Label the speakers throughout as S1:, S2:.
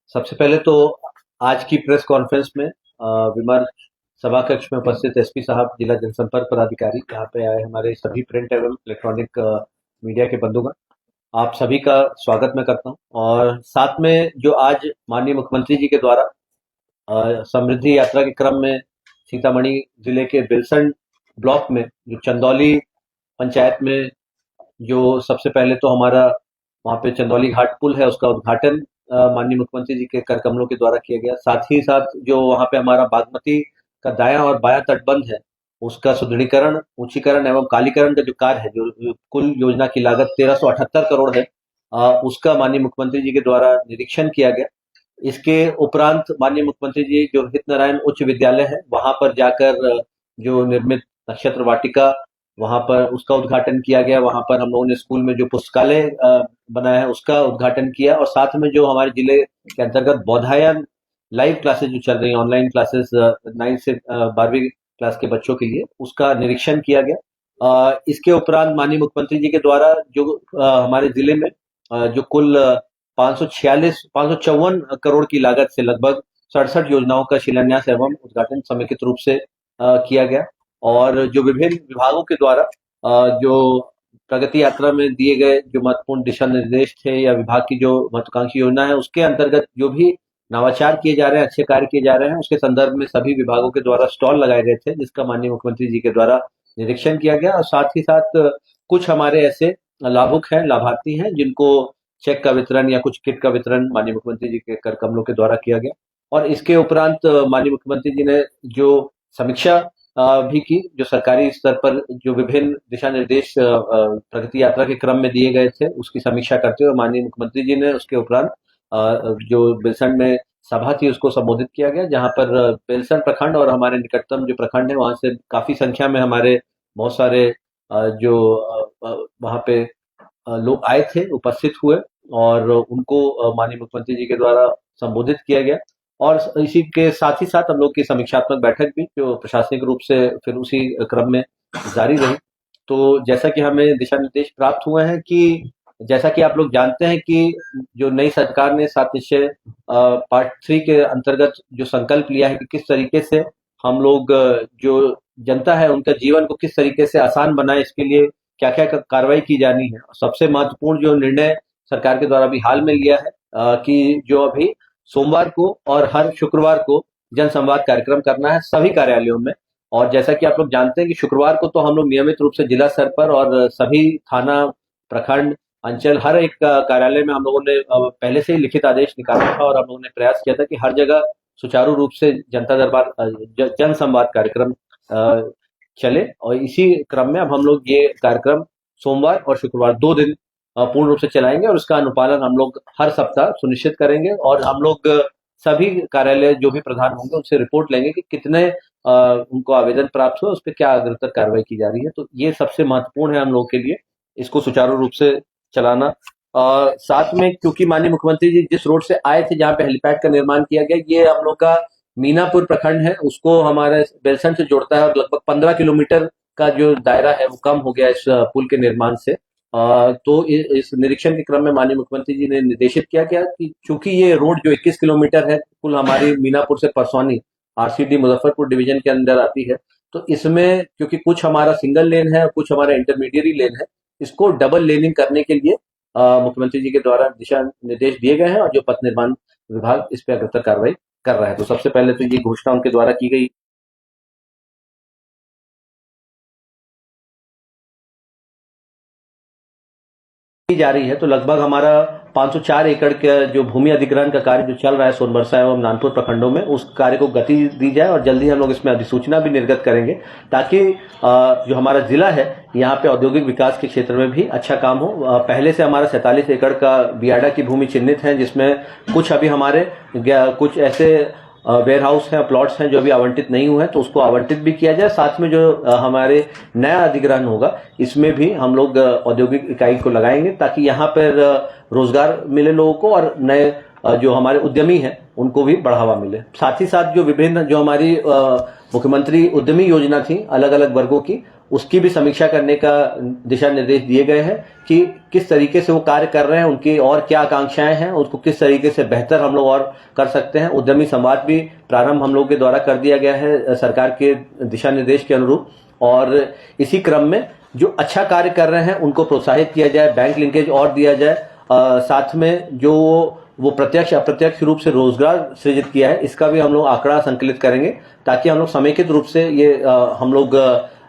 S1: सबसे पहले तो आज की प्रेस कॉन्फ्रेंस में विमर्श सभा कक्ष में उपस्थित एसपी साहब, जिला जनसंपर्क पदाधिकारी, यहाँ पे आए हमारे सभी प्रिंट एवं इलेक्ट्रॉनिक मीडिया के बंधुगण, आप सभी का स्वागत मैं करता हूँ। और साथ में जो आज माननीय मुख्यमंत्री जी के द्वारा समृद्धि यात्रा के क्रम में सीतामढ़ी जिले के बेलसंड ब्लॉक में जो चंदौली पंचायत में जो सबसे पहले तो हमारा वहाँ पे चंदौली घाट पुल है, उसका उद्घाटन माननीय मुख्यमंत्री जी के कर कमलों के द्वारा किया गया। साथ ही साथ जो वहाँ पे हमारा बागमती का दायां और बायां तटबंध है, उसका सुदृढ़ीकरण, ऊंचीकरण एवं कालीकरण का जो कार्य है, जो कुल योजना की लागत 1378 करोड़ है, उसका माननीय मुख्यमंत्री जी के द्वारा निरीक्षण किया गया। इसके उपरांत माननीय मुख्यमंत्री जी जो हित नारायण उच्च विद्यालय है, वहां पर जाकर जो निर्मित नक्षत्र वाटिका, वहां पर उसका उद्घाटन किया गया। वहां पर हम लोगों ने स्कूल में जो पुस्तकालय बनाया है, उसका उद्घाटन किया। और साथ में जो हमारे जिले के अंतर्गत बौधायन लाइव क्लासेस जो चल रही है, ऑनलाइन क्लासेस 9 से 12वीं क्लास के बच्चों के लिए, उसका निरीक्षण किया गया। इसके उपरांत माननीय मुख्यमंत्री जी के द्वारा जो हमारे जिले में जो कुल 554 करोड़ की लागत से लगभग 67 योजनाओं का शिलान्यास एवं उद्घाटन समेकित रूप से किया गया। और जो विभिन्न विभागों के द्वारा जो प्रगति यात्रा में दिए गए जो महत्वपूर्ण दिशा निर्देश थे या विभाग की जो महत्वाकांक्षी योजना है, उसके अंतर्गत जो भी नवाचार किए जा रहे हैं, अच्छे कार्य किए जा रहे हैं, उसके संदर्भ में सभी विभागों के द्वारा स्टॉल लगाए गए थे, जिसका माननीय मुख्यमंत्री जी के द्वारा निरीक्षण किया गया। और साथ ही साथ कुछ हमारे ऐसे लाभुक हैं, लाभार्थी हैं, जिनको चेक का वितरण या कुछ किट का वितरण माननीय मुख्यमंत्री जी के कर कमलों के द्वारा किया गया। और इसके उपरांत माननीय मुख्यमंत्री जी ने जो समीक्षा भी की, जो सरकारी स्तर पर जो विभिन्न दिशा निर्देश प्रगति यात्रा के क्रम में दिए गए थे, उसकी समीक्षा करते हुए माननीय मुख्यमंत्री जी ने उसके उपरांत जो बेलसंड में सभा थी उसको संबोधित किया गया, जहां पर बेलसंड प्रखंड और हमारे निकटतम जो प्रखंड है, वहां से काफी संख्या में हमारे बहुत सारे जो वहां पे लोग आए थे, उपस्थित हुए, और उनको माननीय मुख्यमंत्री जी के द्वारा संबोधित किया गया। और इसी के साथ ही साथ हम लोग की समीक्षात्मक बैठक भी जो प्रशासनिक रूप से फिर उसी क्रम में जारी रही। तो जैसा कि हमें दिशा निर्देश प्राप्त हुए हैं कि जैसा कि आप लोग जानते हैं कि जो नई सरकार ने 7 निश्चय पार्ट 3 के अंतर्गत जो संकल्प लिया है कि किस तरीके से हम लोग जो जनता है उनका जीवन को किस तरीके से आसान बनाए, इसके लिए क्या क्या कार्रवाई की जानी है। सबसे महत्वपूर्ण जो निर्णय सरकार के द्वारा अभी हाल में लिया है कि जो अभी सोमवार को और हर शुक्रवार को जन संवाद कार्यक्रम करना है सभी कार्यालयों में। और जैसा कि आप लोग जानते हैं कि शुक्रवार को तो हम लोग नियमित रूप से जिला स्तर पर और सभी थाना, प्रखंड, अंचल, हर एक कार्यालय में हम लोगों ने पहले से ही लिखित आदेश निकाला था, और हम लोगों ने प्रयास किया था कि हर जगह सुचारू रूप से जनता दरबार जन संवाद कार्यक्रम चले। और इसी क्रम में अब हम लोग ये कार्यक्रम सोमवार और शुक्रवार 2 दिन पूर्ण रूप से चलाएंगे, और उसका अनुपालन हम लोग हर सप्ताह सुनिश्चित करेंगे। और हम लोग सभी कार्यालय जो भी प्रधान होंगे उनसे रिपोर्ट लेंगे कि कितने उनको आवेदन प्राप्त हुआ, उस पर क्या अग्रतर कार्रवाई की जा रही है। तो ये सबसे महत्वपूर्ण है हम लोगों के लिए, इसको सुचारू रूप से चलाना। साथ में क्योंकि माननीय मुख्यमंत्री जी जिस रोड से आए थे, जहाँ पे हेलीपैड का निर्माण किया गया, ये हम लोग का मीनापुर प्रखंड है, उसको हमारे बेलसंड से जोड़ता है, और लगभग 15 किलोमीटर का जो दायरा है वो कम हो गया इस पुल के निर्माण से। तो इस निरीक्षण के क्रम में माननीय मुख्यमंत्री जी ने निर्देशित किया गया कि चूंकि ये रोड जो 21 किलोमीटर है कुल हमारी मीनापुर से परसौनी आरसीडी मुजफ्फरपुर डिवीजन के अंदर आती है, तो इसमें क्योंकि कुछ हमारा सिंगल लेन है, कुछ हमारा इंटरमीडिएट लेन है, इसको डबल लेनिंग करने के लिए मुख्यमंत्री जी के द्वारा दिशा निर्देश दिए गए हैं, और जो पथ निर्माण विभाग इस पर अग्रतर कार्रवाई कर रहा है। तो सबसे पहले तो ये घोषणा उनके द्वारा की गई जा रही है। तो लगभग हमारा 504 एकड़ का जो भूमि अधिग्रहण का कार्य जो चल रहा है सोनबरसा एवं नानपुर प्रखंडों में, उस कार्य को गति दी जाए, और जल्दी हम लोग इसमें अधिसूचना भी निर्गत करेंगे, ताकि जो हमारा जिला है यहाँ पे औद्योगिक विकास के क्षेत्र में भी अच्छा काम हो। पहले से हमारा 47 एकड़ का बियाडा की भूमि चिन्हित है, जिसमें कुछ अभी हमारे कुछ ऐसे वेयर हाउस हैं, प्लॉट्स हैं जो अभी आवंटित नहीं हुए हैं, तो उसको आवंटित भी किया जाए। साथ में जो हमारे नया अधिग्रहण होगा, इसमें भी हम लोग औद्योगिक इकाई को लगाएंगे, ताकि यहाँ पर रोजगार मिले लोगों को, और नए जो हमारे उद्यमी हैं उनको भी बढ़ावा मिले। साथ ही साथ जो विभिन्न जो हमारी मुख्यमंत्री उद्यमी योजना थी अलग अलग वर्गों की, उसकी भी समीक्षा करने का दिशा निर्देश दिए गए हैं कि किस तरीके से वो कार्य कर रहे हैं, उनकी और क्या आकांक्षाएं हैं, उसको किस तरीके से बेहतर हम लोग और कर सकते हैं। उद्यमी संवाद भी प्रारंभ हम लोग के द्वारा कर दिया गया है सरकार के दिशा निर्देश के अनुरूप, और इसी क्रम में जो अच्छा कार्य कर रहे हैं उनको प्रोत्साहित किया जाए, बैंक लिंकेज और दिया जाए। साथ में जो वो प्रत्यक्ष अप्रत्यक्ष रूप से रोजगार सृजित किया है, इसका भी हम लोग आंकड़ा संकलित करेंगे, ताकि हम लोग समेकित रूप से ये हम लोग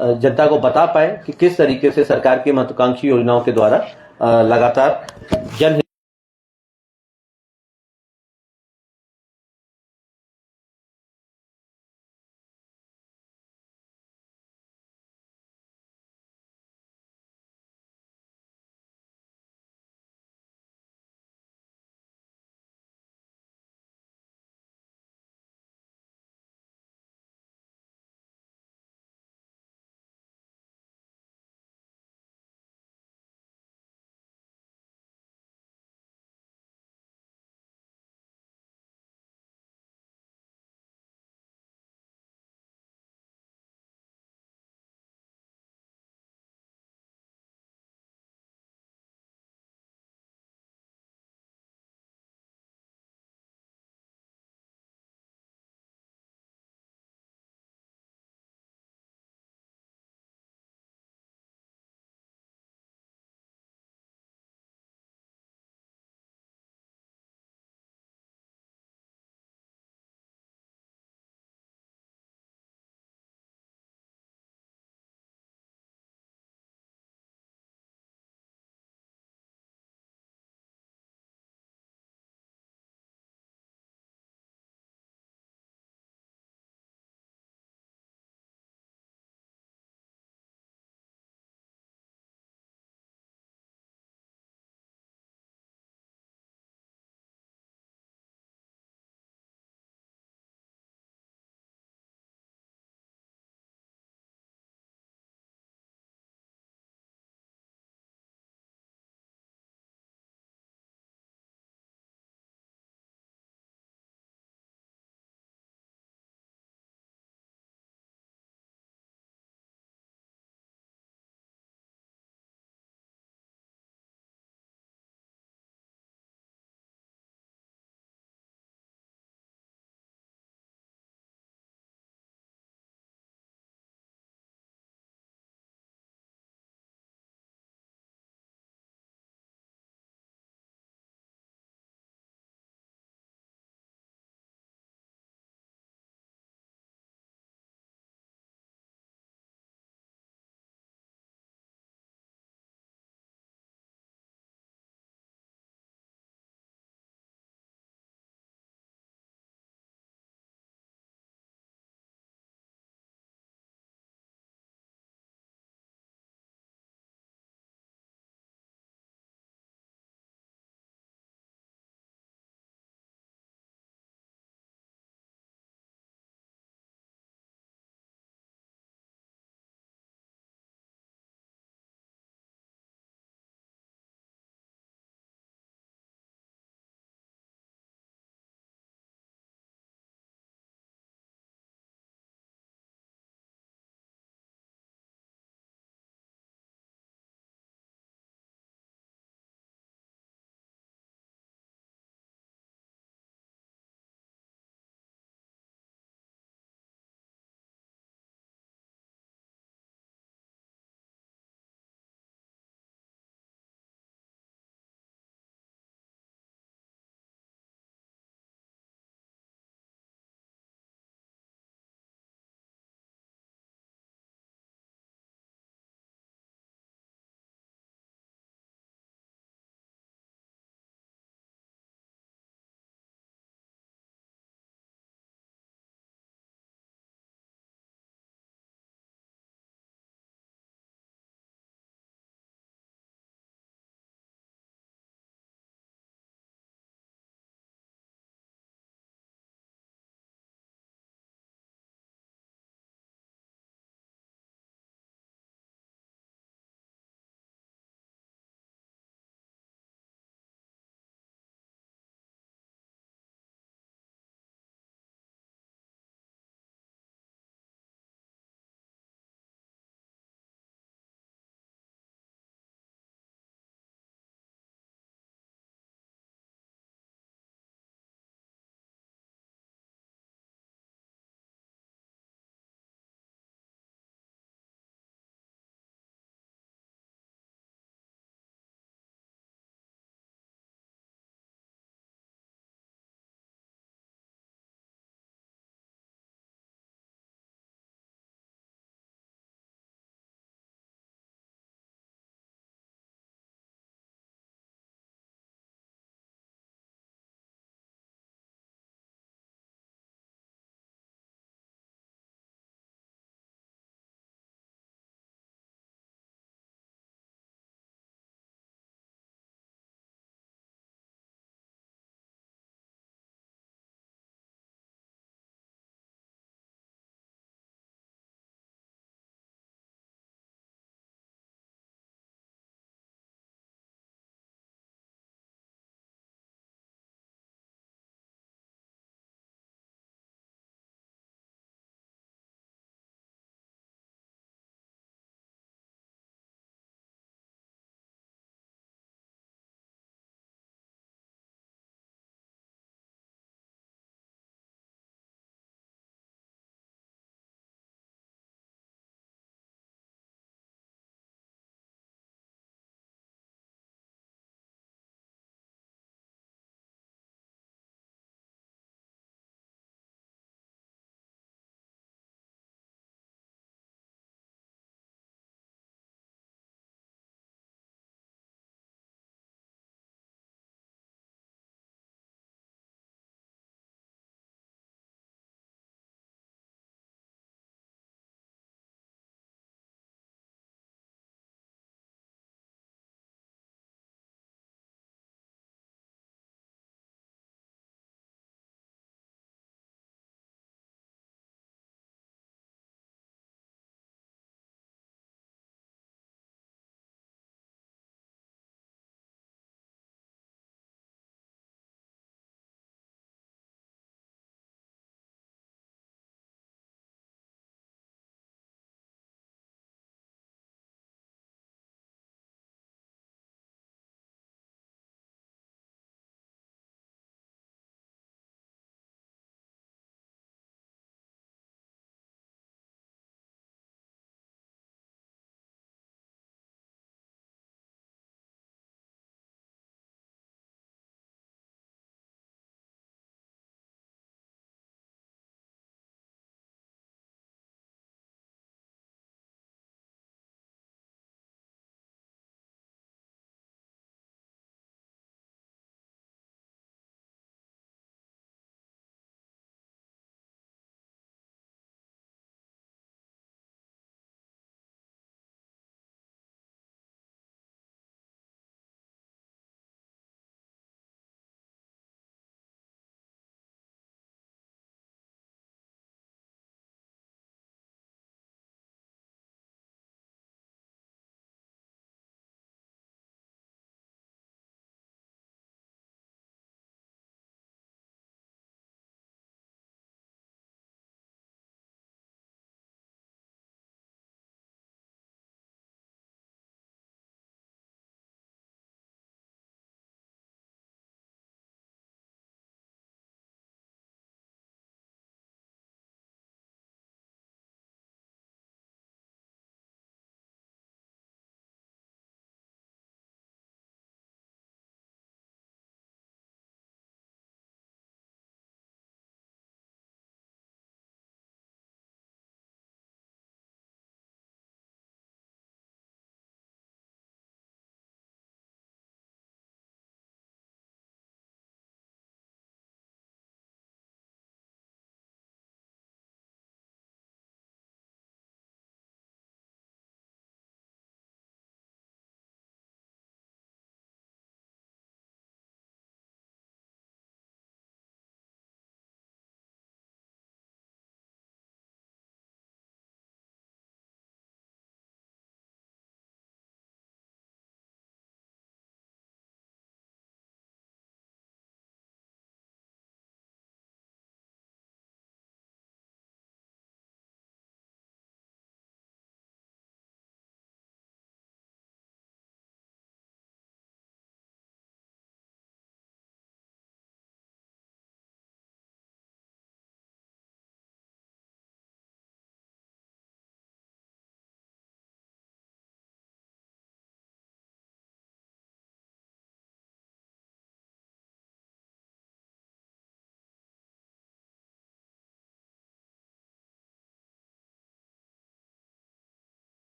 S1: जनता को बता पाए कि किस तरीके से सरकार की महत्वाकांक्षी योजनाओं के द्वारा लगातार जन